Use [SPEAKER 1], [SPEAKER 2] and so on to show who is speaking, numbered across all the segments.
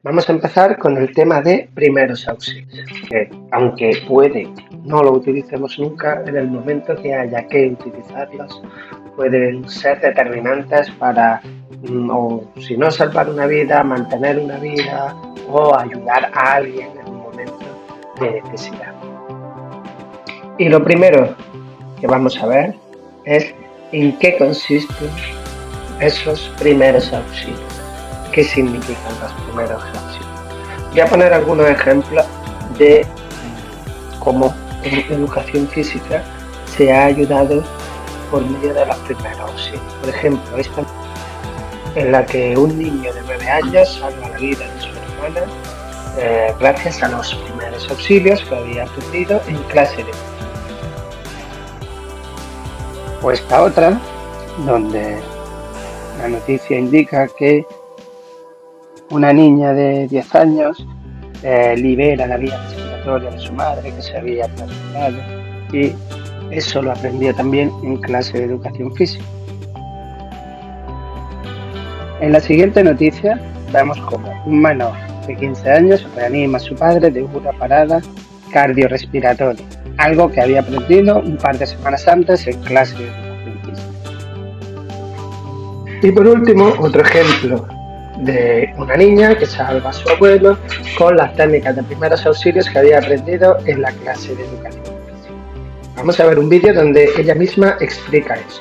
[SPEAKER 1] Vamos a empezar con el tema de primeros auxilios, que aunque puede no lo utilicemos nunca, en el momento que haya que utilizarlos pueden ser determinantes para, o si no salvar una vida, mantener una vida o ayudar a alguien en un momento de necesidad. Y lo primero que vamos a ver es en qué consisten esos primeros auxilios. ¿Qué significan los primeros auxilios? Voy a poner algunos ejemplos de cómo en educación física se ha ayudado por medio de los primeros auxilios. Por ejemplo, esta en la que un niño de 9 años salva la vida de su hermana gracias a los primeros auxilios que había aprendido en clase de educación. O esta otra, donde la noticia indica que una niña de 10 años libera la vía respiratoria de su madre que se había trasplantado, y eso lo aprendió también en clase de educación física. En la siguiente noticia vemos como un menor de 15 años reanima a su padre de una parada cardiorrespiratoria, algo que había aprendido un par de semanas antes en clase de educación física. Y por último, otro ejemplo de una niña que salva a su abuelo con las técnicas de primeros auxilios que había aprendido en la clase de educación física. Vamos a ver un vídeo donde ella misma explica esto.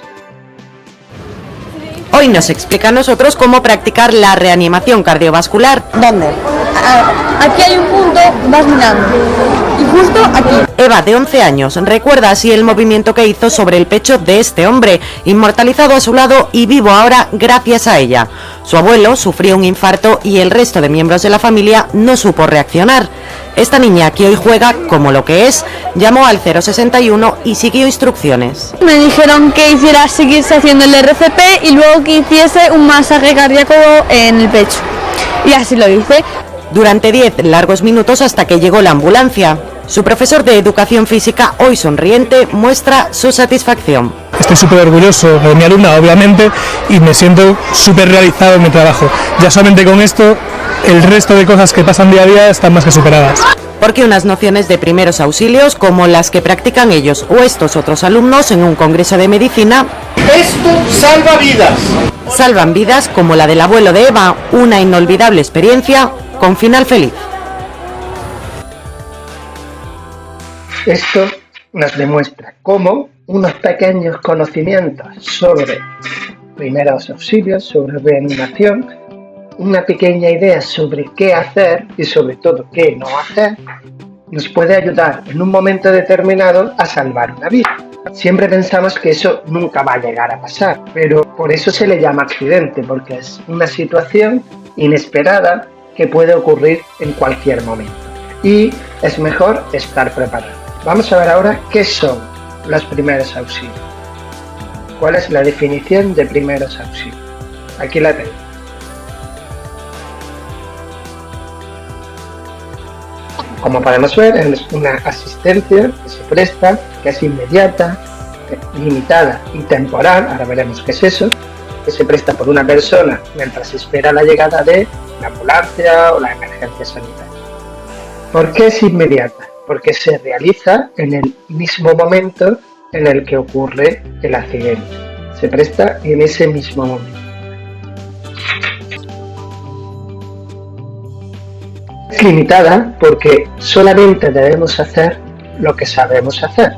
[SPEAKER 2] Hoy nos explica a nosotros cómo practicar la reanimación cardiovascular.
[SPEAKER 3] ¿Dónde? Aquí hay un punto, vas mirando. Y justo aquí.
[SPEAKER 2] Eva, de 11 años, recuerda así el movimiento que hizo sobre el pecho de este hombre, inmortalizado a su lado y vivo ahora gracias a ella. Su abuelo sufrió un infarto y el resto de miembros de la familia no supo reaccionar. Esta niña, que hoy juega como lo que es, llamó al 061 y siguió instrucciones.
[SPEAKER 3] Me dijeron que hiciera seguirse haciendo el RCP y luego que hiciese un masaje cardíaco en el pecho. Y así lo hice.
[SPEAKER 2] Durante 10 largos minutos hasta que llegó la ambulancia. Su profesor de educación física, hoy sonriente, muestra su satisfacción.
[SPEAKER 4] Estoy súper orgulloso de mi alumna, obviamente, y me siento súper realizado en mi trabajo. Ya solamente con esto, el resto de cosas que pasan día a día están más que superadas.
[SPEAKER 2] Porque unas nociones de primeros auxilios, como las que practican ellos o estos otros alumnos en un congreso de medicina,
[SPEAKER 5] esto salva vidas.
[SPEAKER 2] Salvan vidas como la del abuelo de Eva, una inolvidable experiencia con final feliz.
[SPEAKER 1] Esto nos demuestra cómo unos pequeños conocimientos sobre primeros auxilios, sobre reanimación, una pequeña idea sobre qué hacer y sobre todo qué no hacer, nos puede ayudar en un momento determinado a salvar una vida. Siempre pensamos que eso nunca va a llegar a pasar, pero por eso se le llama accidente, porque es una situación inesperada que puede ocurrir en cualquier momento. Y es mejor estar preparado. Vamos a ver ahora qué son los primeros auxilios. ¿Cuál es la definición de primeros auxilios? Aquí la tengo. Como podemos ver, es una asistencia que se presta, que es inmediata, limitada y temporal, ahora veremos qué es eso, que se presta por una persona mientras espera la llegada de la ambulancia o la emergencia sanitaria. ¿Por qué es inmediata? Porque se realiza en el mismo momento en el que ocurre el accidente. Se presta en ese mismo momento. Es limitada porque solamente debemos hacer lo que sabemos hacer.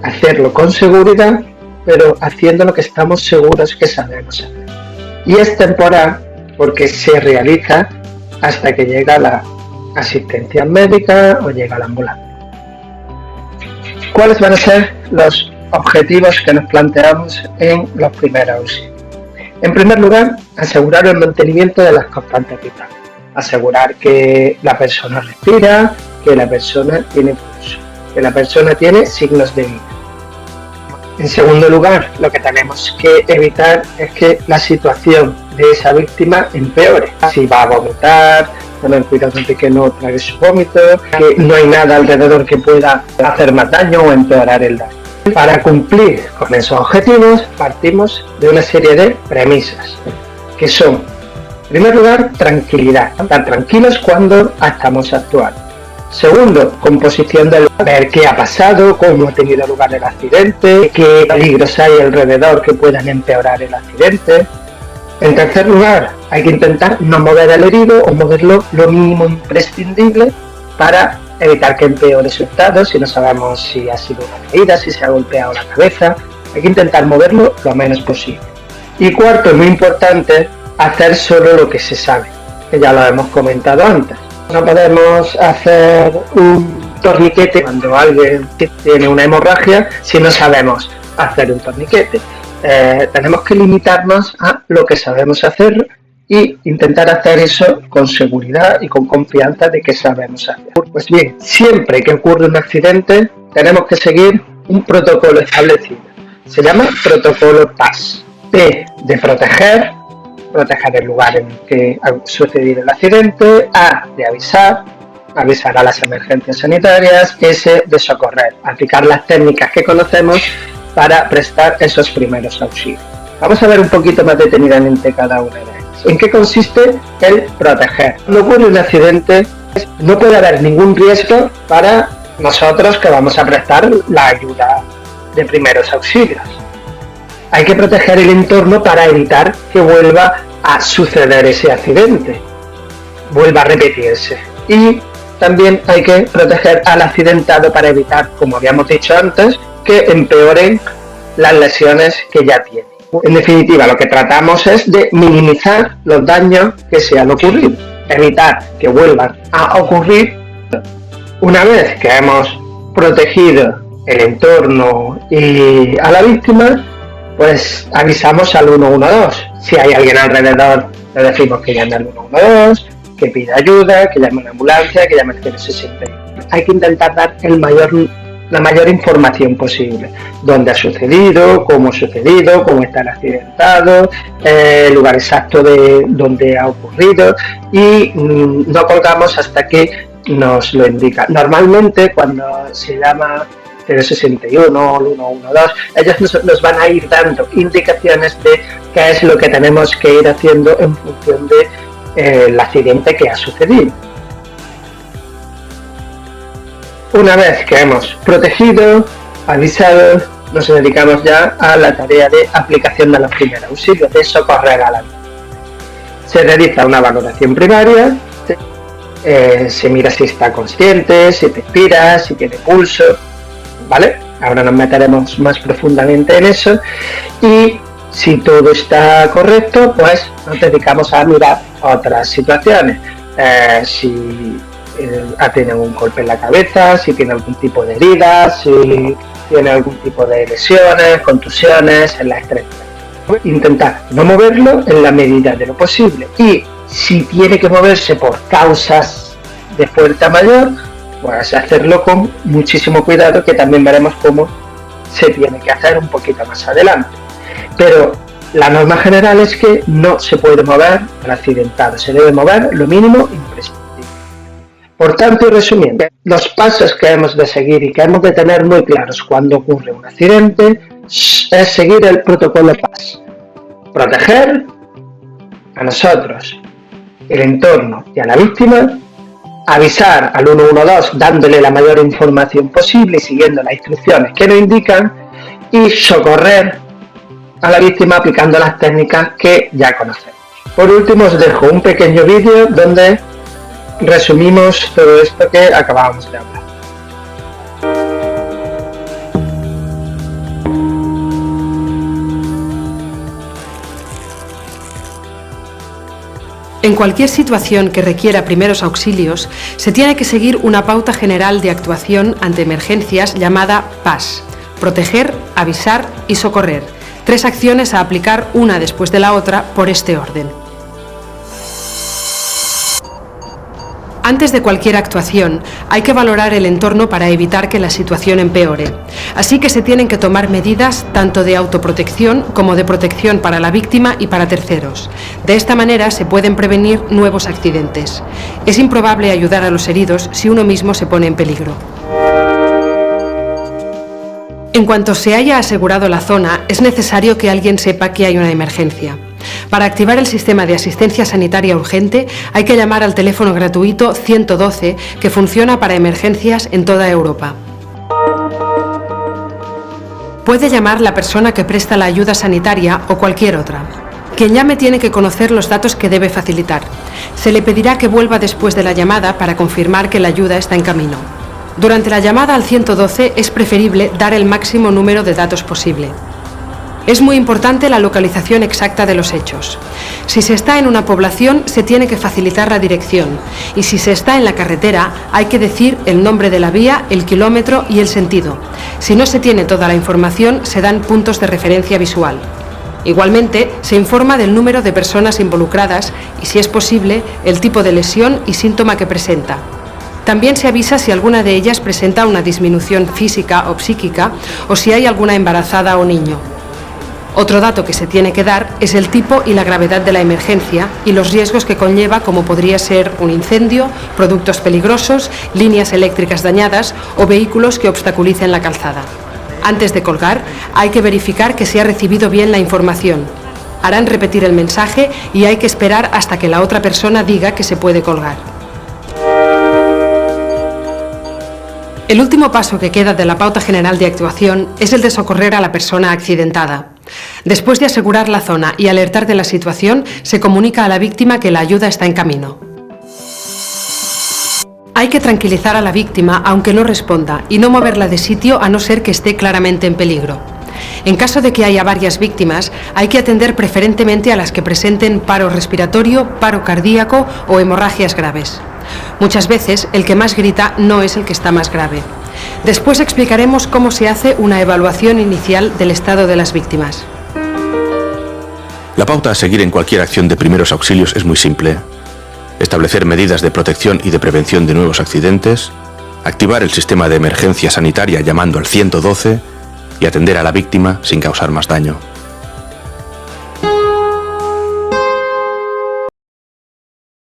[SPEAKER 1] Hacerlo con seguridad, pero haciendo lo que estamos seguros que sabemos hacer. Y es temporal porque se realiza hasta que llega la asistencia médica o llega la ambulancia. ¿Cuáles van a ser los objetivos que nos planteamos en los primeros auxilios? En primer lugar, asegurar el mantenimiento de las constantes vitales. Asegurar que la persona respira, que la persona tiene pulso, que la persona tiene signos de vida. En segundo lugar, lo que tenemos que evitar es que la situación de esa víctima empeore. Si va a vomitar, tener cuidado de que no trague su vómito, que no hay nada alrededor que pueda hacer más daño o empeorar el daño. Para cumplir con esos objetivos, partimos de una serie de premisas, que son En primer lugar, tranquilidad, estar tranquilos cuando estamos actuando. Segundo, composición del lugar, ver qué ha pasado, cómo ha tenido lugar el accidente, qué peligros hay alrededor que puedan empeorar el accidente. En tercer lugar, hay que intentar no mover al herido o moverlo lo mínimo imprescindible para evitar que empeore su estado. Si no sabemos si ha sido una caída, si se ha golpeado la cabeza, hay que intentar moverlo lo menos posible. Y cuarto, muy importante, hacer solo lo que se sabe, que ya lo hemos comentado antes. No podemos hacer un torniquete cuando alguien tiene una hemorragia si no sabemos hacer un torniquete. Tenemos que limitarnos a lo que sabemos hacer y intentar hacer eso con seguridad y con confianza de que sabemos hacer. Pues bien, siempre que ocurre un accidente tenemos que seguir un protocolo establecido. Se llama protocolo PAS. P de proteger el lugar en el que ha sucedido el accidente. A de avisar a las emergencias sanitarias. S de socorrer, aplicar las técnicas que conocemos para prestar esos primeros auxilios. Vamos a ver un poquito más detenidamente cada una de ellas. ¿En qué consiste el proteger? Cuando ocurre un accidente, no puede haber ningún riesgo para nosotros que vamos a prestar la ayuda de primeros auxilios. Hay que proteger el entorno para evitar que vuelva a suceder ese accidente, vuelva a repetirse. Y también hay que proteger al accidentado para evitar, como habíamos dicho antes, que empeoren las lesiones que ya tiene. En definitiva, lo que tratamos es de minimizar los daños que se han ocurrido, evitar que vuelvan a ocurrir. Una vez que hemos protegido el entorno y a la víctima, pues avisamos al 112. Si hay alguien alrededor, le decimos que llame al 112, que pida ayuda, que llame a una ambulancia, que llame al 061. Hay que intentar dar la mayor información posible. Dónde ha sucedido, cómo está el accidentado, el lugar exacto de donde ha ocurrido, y no colgamos hasta que nos lo indica. Normalmente cuando se llama 061 o 112, ellos nos van a ir dando indicaciones de qué es lo que tenemos que ir haciendo en función del accidente que ha sucedido. Una vez que hemos protegido, avisado, nos dedicamos ya a la tarea de aplicación de los primeros auxilios, de socorrer a la vida. Se realiza una valoración primaria, se mira si está consciente, si respira, si tiene pulso, ¿vale? Ahora nos meteremos más profundamente en eso, y si todo está correcto, pues nos dedicamos a mirar otras situaciones. Si ha tenido un golpe en la cabeza, si tiene algún tipo de herida, si tiene algún tipo de lesiones, contusiones en la extremidad. Intentar no moverlo en la medida de lo posible, y si tiene que moverse por causas de fuerza mayor, pues hacerlo con muchísimo cuidado, que también veremos cómo se tiene que hacer un poquito más adelante. Pero la norma general es que no se puede mover al accidentado, se debe mover lo mínimo imprescindible. Por tanto, y resumiendo, los pasos que hemos de seguir y que hemos de tener muy claros cuando ocurre un accidente es seguir el protocolo PAS. Proteger a nosotros, el entorno y a la víctima, avisar al 112 dándole la mayor información posible y siguiendo las instrucciones que nos indican, y socorrer a la víctima aplicando las técnicas que ya conocemos. Por último, os dejo un pequeño vídeo donde resumimos todo esto que acabábamos de hablar.
[SPEAKER 6] En cualquier situación que requiera primeros auxilios, se tiene que seguir una pauta general de actuación ante emergencias llamada PAS: proteger, avisar y socorrer. 3 acciones a aplicar una después de la otra por este orden. Antes de cualquier actuación, hay que valorar el entorno para evitar que la situación empeore. Así que se tienen que tomar medidas tanto de autoprotección como de protección para la víctima y para terceros. De esta manera se pueden prevenir nuevos accidentes. Es improbable ayudar a los heridos si uno mismo se pone en peligro. En cuanto se haya asegurado la zona, es necesario que alguien sepa que hay una emergencia. Para activar el sistema de asistencia sanitaria urgente hay que llamar al teléfono gratuito 112 que funciona para emergencias en toda Europa. Puede llamar la persona que presta la ayuda sanitaria o cualquier otra. Quien llame tiene que conocer los datos que debe facilitar. Se le pedirá que vuelva después de la llamada para confirmar que la ayuda está en camino. Durante la llamada al 112 es preferible dar el máximo número de datos posible. Es muy importante la localización exacta de los hechos. Si se está en una población, se tiene que facilitar la dirección, y si se está en la carretera, hay que decir el nombre de la vía, el kilómetro y el sentido. Si no se tiene toda la información, se dan puntos de referencia visual. Igualmente, se informa del número de personas involucradas y, si es posible, el tipo de lesión y síntoma que presenta. También se avisa si alguna de ellas presenta una disminución física o psíquica o si hay alguna embarazada o niño. Otro dato que se tiene que dar es el tipo y la gravedad de la emergencia y los riesgos que conlleva, como podría ser un incendio, productos peligrosos, líneas eléctricas dañadas o vehículos que obstaculicen la calzada. Antes de colgar, hay que verificar que se ha recibido bien la información. Harán repetir el mensaje y hay que esperar hasta que la otra persona diga que se puede colgar. El último paso que queda de la pauta general de actuación es el de socorrer a la persona accidentada. Después de asegurar la zona y alertar de la situación, se comunica a la víctima que la ayuda está en camino. Hay que tranquilizar a la víctima aunque no responda y no moverla de sitio a no ser que esté claramente en peligro. En caso de que haya varias víctimas, hay que atender preferentemente a las que presenten paro respiratorio, paro cardíaco o hemorragias graves. Muchas veces el que más grita no es el que está más grave. Después explicaremos cómo se hace una evaluación inicial del estado de las víctimas.
[SPEAKER 7] La pauta a seguir en cualquier acción de primeros auxilios es muy simple. Establecer medidas de protección y de prevención de nuevos accidentes, activar el sistema de emergencia sanitaria llamando al 112 y atender a la víctima sin causar más daño.